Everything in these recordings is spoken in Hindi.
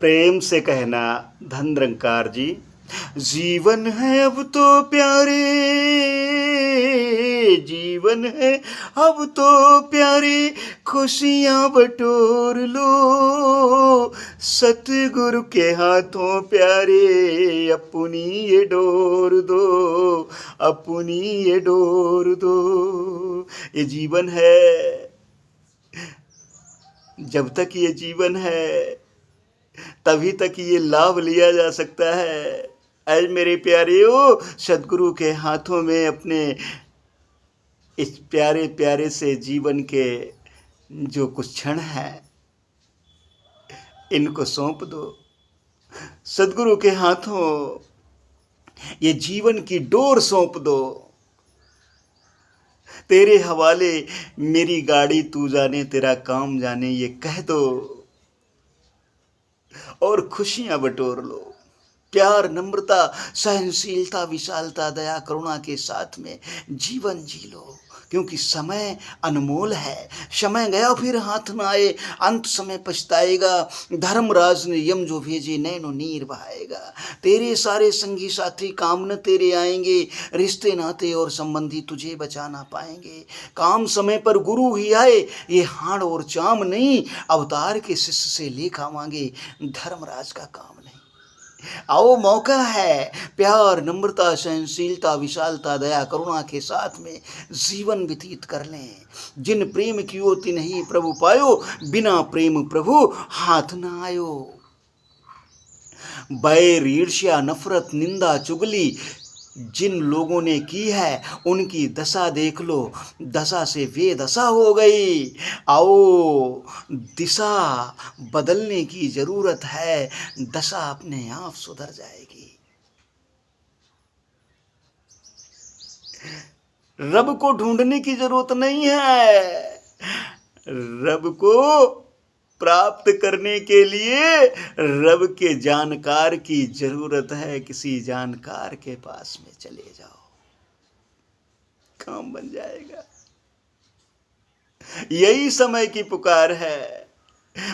प्रेम से कहना धन निरंकार जी। जीवन है अब तो प्यारे, जीवन है अब तो प्यारे, खुशियाँ बटोर लो, सतगुरु के हाथों प्यारे, अपनी ये डोर दो, अपनी ये डोर दो। ये जीवन है, जब तक ये जीवन है तभी तक ये लाभ लिया जा सकता है। आज मेरे प्यारेओ, सदगुरु के हाथों में अपने इस प्यारे प्यारे से जीवन के जो कुछ क्षण हैं इनको सौंप दो। सदगुरु के हाथों ये जीवन की डोर सौंप दो। तेरे हवाले मेरी गाड़ी तू जाने, तेरा काम जाने, ये कह दो और खुशियां बटोर लो। प्यार, नम्रता, सहनशीलता, विशालता, दया, करुणा के साथ में जीवन जी लो, क्योंकि समय अनमोल है। समय गया फिर हाथ न आए, अंत समय पछताएगा। धर्मराज ने यम जो भेजे, नैनो नीर बहाएगा। तेरे सारे संगी साथी काम न तेरे आएंगे, रिश्ते नाते और संबंधी तुझे बचा ना पाएंगे। काम समय पर गुरु ही आए, ये हाड़ और चाम नहीं, अवतार के शिष्य से लेखा मांगे, धर्मराज का काम नहीं। आओ, मौका है। प्यार, नम्रता, सहनशीलता, विशालता, दया, करुणा के साथ में जीवन व्यतीत कर लें। जिन प्रेम कियो तिन ही प्रभु पायो, बिना प्रेम प्रभु हाथ न आयो। बैर, ईर्ष्या, नफरत, निंदा, चुगली जिन लोगों ने की है उनकी दशा देख लो, दशा से वे दशा हो गई। आओ, दिशा बदलने की जरूरत है, दशा अपने आप सुधर जाएगी। रब को ढूंढने की जरूरत नहीं है, रब को प्राप्त करने के लिए रब के जानकार की जरूरत है। किसी जानकार के पास में चले जाओ, काम बन जाएगा। यही समय की पुकार है।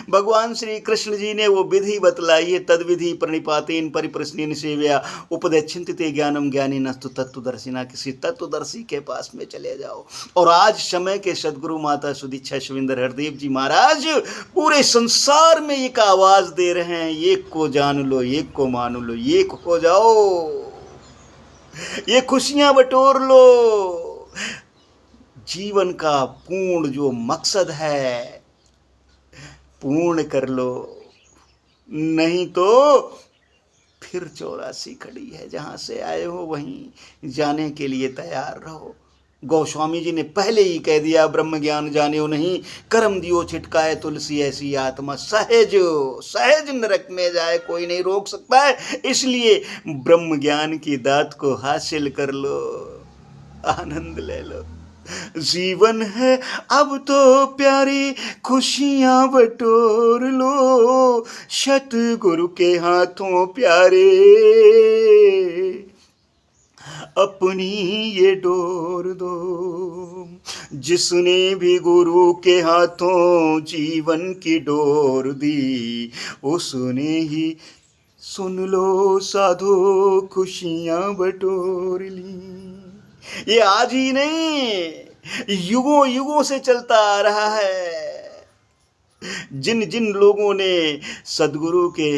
भगवान श्री कृष्ण जी ने वो विधि बतलाई है, तद विधि प्रणिपातेन परिप्रश्नेन सेव्या उपदेक्षन्ते ज्ञानम ज्ञानिनस्तु तत्वदर्शिना। किसी तत्वदर्शी के पास में चले जाओ। और आज समय के सदगुरु माता सुदीक्षा शिवेंद्र हरदेव जी महाराज पूरे संसार में एक आवाज दे रहे हैं, एक को जान लो, एक को मान लो, एक हो जाओ, ये खुशियां बटोर लो। जीवन का पूर्ण जो मकसद है पूर्ण कर लो, नहीं तो फिर 84 खड़ी है। जहां से आए हो वहीं जाने के लिए तैयार रहो। गोस्वामी जी ने पहले ही कह दिया, ब्रह्म ज्ञान जाने नहीं, कर्म दियो छिटकाए तुलसी ऐसी आत्मा। सहज सहज नरक में जाए, कोई नहीं रोक सकता है। इसलिए ब्रह्म ज्ञान की दात को हासिल कर लो, आनंद ले लो। जीवन है अब तो प्यारी, खुशियां बटोर लो, सतगुरु के हाथों प्यारे, अपनी ये डोर दो। जिसने भी गुरु के हाथों जीवन की डोर दी, उसने ही सुन लो साधो खुशियां बटोर ली। ये आज ही नहीं, युगों युगों से चलता आ रहा है। जिन जिन लोगों ने सदगुरु के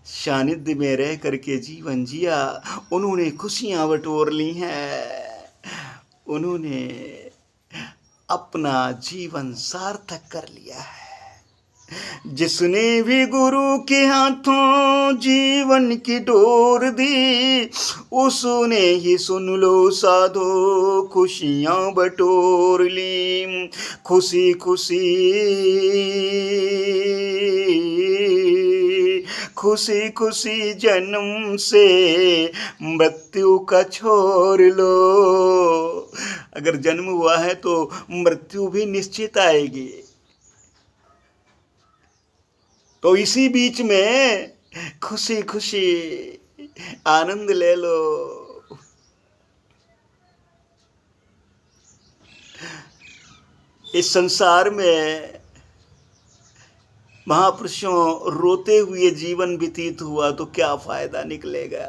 सानिध्य में रह करके जीवन जिया, उन्होंने खुशियां बटोर ली हैं, उन्होंने अपना जीवन सार्थक कर लिया है। जिसने भी गुरु के हाथों जीवन की डोर दी, उसने ही सुन लो साधो खुशियां बटोर ली। खुशी खुशी खुशी खुशी जन्म से मृत्यु का छोड़ लो। अगर जन्म हुआ है तो मृत्यु भी निश्चित आएगी। तो इसी बीच में खुशी खुशी आनंद ले लो। इस संसार में महापुरुषों रोते हुए जीवन व्यतीत हुआ तो क्या फायदा निकलेगा।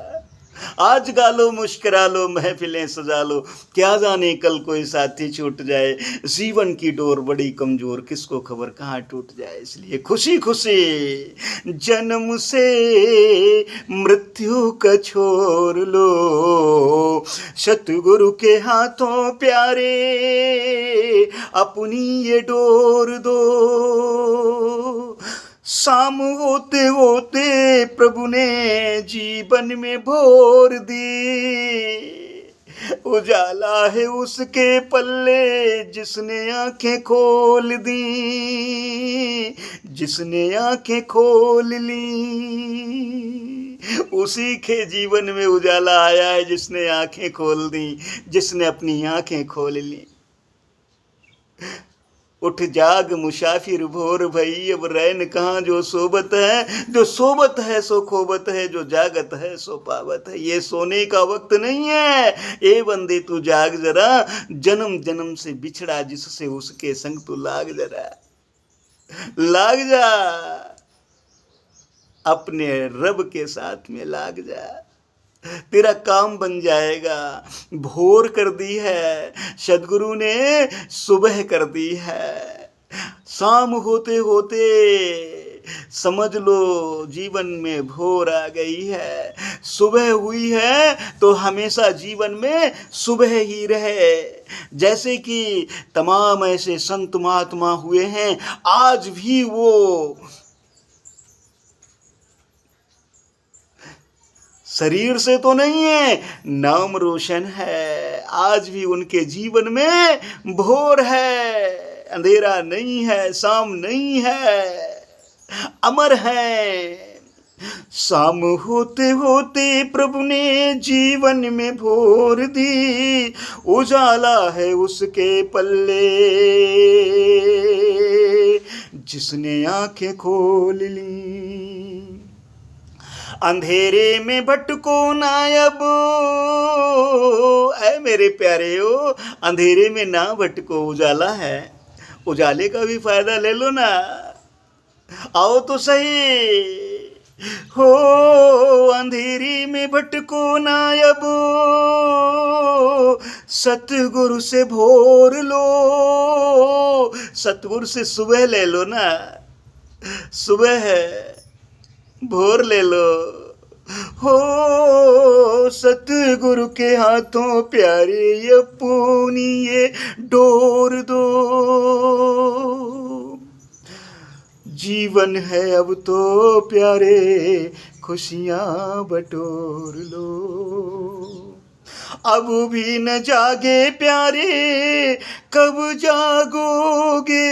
आज गा लो मुस्कुरा लो महफिलें सजा लो, क्या जाने कल कोई साथी छूट जाए। जीवन की डोर बड़ी कमजोर, किसको खबर कहाँ टूट जाए। इसलिए खुशी खुशी जन्म से मृत्यु का छोड़ लो, सतगुरु के हाथों प्यारे अपनी ये डोर दो। शाम होते होते प्रभु ने जीवन में भोर दी, उजाला है उसके पल्ले जिसने आंखें खोल दी, जिसने आंखें खोल ली। उसी के जीवन में उजाला आया है जिसने आंखें खोल दी, जिसने अपनी आंखें खोल ली। उठ जाग मुसाफिर भोर भई, अब रैन कहाँ जो सोबत है। जो सोबत है सो खोबत है, जो जागत है सो पावत है। ये सोने का वक्त नहीं है, ए बंदे तू जाग जरा, जन्म जन्म से बिछड़ा जिससे उसके संग तू लाग जरा, लाग जा, अपने रब के साथ में लाग जा, तेरा काम बन जाएगा। भोर कर दी है सदगुरु ने, सुबह कर दी है। शाम होते होते समझ लो जीवन में भोर आ गई है। सुबह हुई है तो हमेशा जीवन में सुबह ही रहे। जैसे कि तमाम ऐसे संत महात्मा हुए हैं, आज भी वो शरीर से तो नहीं है, नाम रोशन है। आज भी उनके जीवन में भोर है, अंधेरा नहीं है, शाम नहीं है, अमर है। शाम होते होते प्रभु ने जीवन में भोर दी, उजाला है उसके पल्ले जिसने आंखें खोल ली। अंधेरे में भटको ना अब, ऐ मेरे प्यारे हो, अंधेरे में ना भटको, उजाला है, उजाले का भी फायदा ले लो ना। आओ तो सही हो, अंधेरी में भटको ना अब, सतगुरु से भोर लो, सतगुरु से सुबह ले लो ना। सुबह है, भोर ले लो। हो सतगुरु के हाथों प्यारे अपनी ये डोर दो। जीवन है अब तो प्यारे, खुशियां बटोर लो। अब भी न जागे प्यारे, कब जागोगे।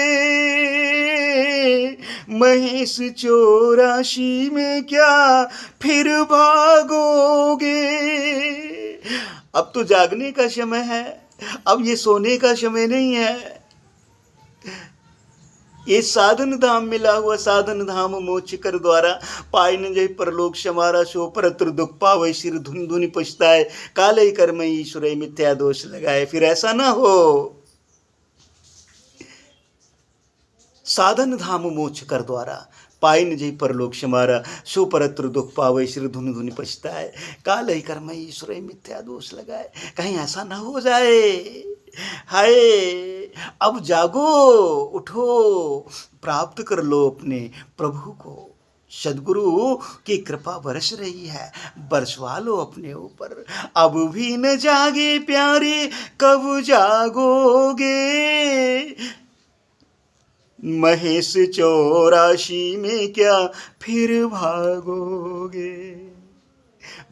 महेश 84 में क्या फिर भागोगे। अब तो जागने का समय है, अब ये सोने का समय नहीं है। ये साधन धाम मिला हुआ, साधन धाम मोक्ष कर द्वारा पाइन जय परलोक समारा सो परत्र दुख पावे सिर धुन धुनि पछताए काले कर्म ईश्वर मिथ्या दोष लगाए। फिर ऐसा ना हो। साधन धाम मोक्ष कर द्वारा पाइन जय परलोक समारा सो परत्र दुख पावे सिर धुन धुनि पछताए काले कर्म ईश्वर मिथ्या दोष लगाए। कहीं ऐसा ना हो जाए। हाय अब जागो, उठो, प्राप्त कर लो अपने प्रभु को। सदगुरु की कृपा बरस रही है, बरसवा लो अपने ऊपर। अब भी न जागे प्यारे, कब जागोगे। महेश 84 में क्या फिर भागोगे।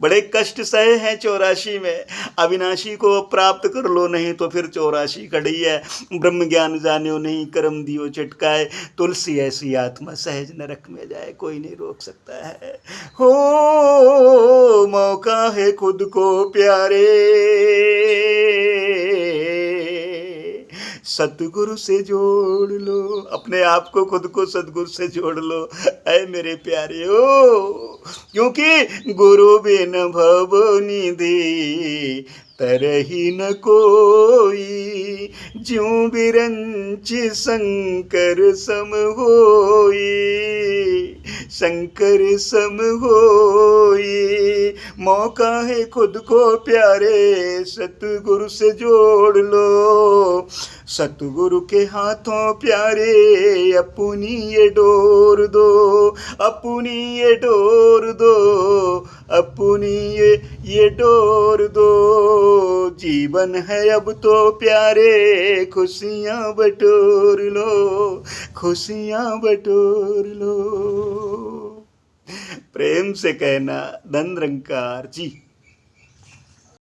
बड़े कष्ट सहे हैं 84 में, अविनाशी को प्राप्त कर लो, नहीं तो फिर 84 खड़ी है। ब्रह्म ज्ञान जान्यो नहीं, कर्म दियो चटकाए, तुलसी ऐसी आत्मा सहज नरक में जाए, कोई नहीं रोक सकता है। हो मौका है खुद को प्यारे, सतगुरु से जोड़ लो। अपने आप को, खुद को सतगुरु से जोड़ लो ऐ मेरे प्यारे हो। क्योंकि गुरु बिन भव निधि तरही न कोई, ज्यों बिरंच शंकर सम होई, शंकर सम होई। मौका है खुद को प्यारे सतगुरु से जोड़ लो, सतगुरु के हाथों प्यारे अपनी ये डोर दो, अपनी ये डोर दो, अपनी ये डोर दो। जीवन है अब तो प्यारे खुशियाँ बटोर लो, खुशियाँ बटोर लो। प्रेम से कहना धन निरंकार जी।